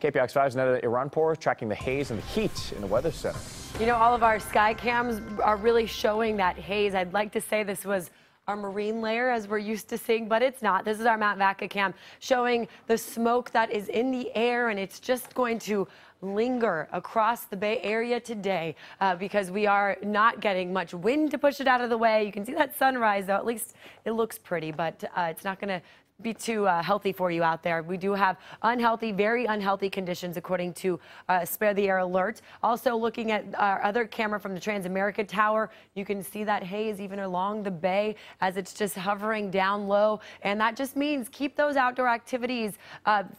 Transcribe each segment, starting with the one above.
KPIX 5's Neda Iranpour tracking the haze and the heat in the Weather Center. You know, all of our sky cams are really showing that haze. I'd like to say this was our marine layer as we're used to seeing, but it's not. This is our Mount Vaca cam showing the smoke that is in the air, and it's just going to linger across the Bay Area today because we are not getting much wind to push it out of the way. You can see that sunrise, though. At least it looks pretty, but it's not going to be too healthy for you out there. We do have unhealthy, very unhealthy conditions according to Spare the Air alert. Also looking at our other camera from the Transamerica Tower, you can see that haze even along the bay as it's just hovering down low. And that just means keep those outdoor activities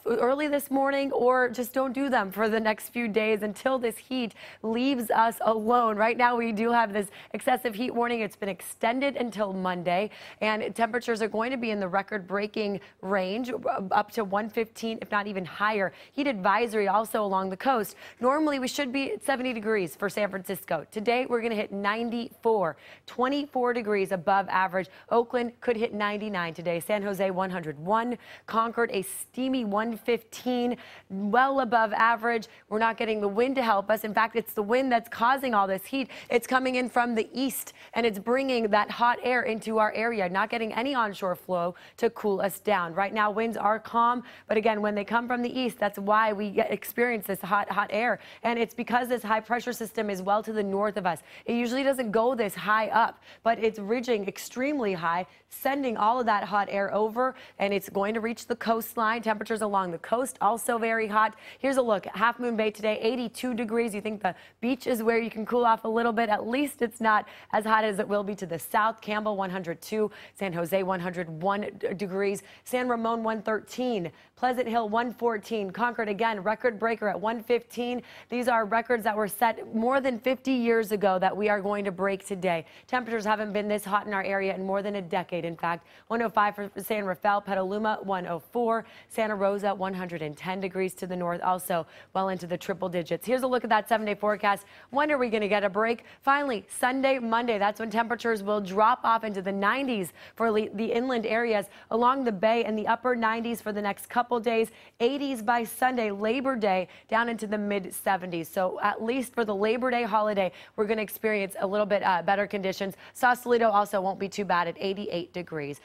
early this morning, or just don't do them for the next few days until this heat leaves us alone. Right now we do have this excessive heat warning. It's been extended until Monday, and temperatures are going to be in the record-breaking range up to 115, if not even higher. Heat advisory also along the coast. Normally we should be at 70 degrees for San Francisco. Today we're going to hit 94, 24 degrees above average. Oakland could hit 99 today. San Jose 101. Concord a steamy 115, well above average. We're not getting the wind to help us. In fact, it's the wind that's causing all this heat. It's coming in from the east, and it's bringing that hot air into our area, not getting any onshore flow to cool us down. Right now, winds are calm, but again, when they come from the east, that's why we experience this hot air. And it's because this high pressure system is well to the north of us. It usually doesn't go this high up, but it's ridging extremely high, sending all of that hot air over, and it's going to reach the coastline. Temperatures along the coast also very hot. Here's a look at Half Moon Bay today, 82 degrees. You think the beach is where you can cool off a little bit. At least it's not as hot as it will be to the south. Campbell 102, San Jose 101 degrees. San Ramon 113, Pleasant Hill 114, Concord again record breaker at 115. These are records that were set more than 50 years ago that we are going to break today. Temperatures haven't been this hot in our area in more than a decade. In fact, 105 for San Rafael, Petaluma 104, Santa Rosa 110 degrees to the north, also well into the triple digits. Here's a look at that 7-day forecast. When are we going to get a break? Finally, Sunday, Monday, that's when temperatures will drop off into the 90s for the inland areas along the bay, and the upper 90s for the next couple days, 80s by Sunday, Labor Day, down into the mid 70s. So at least for the Labor Day holiday, we're going to experience a little bit better conditions. Sausalito also won't be too bad at 88 degrees.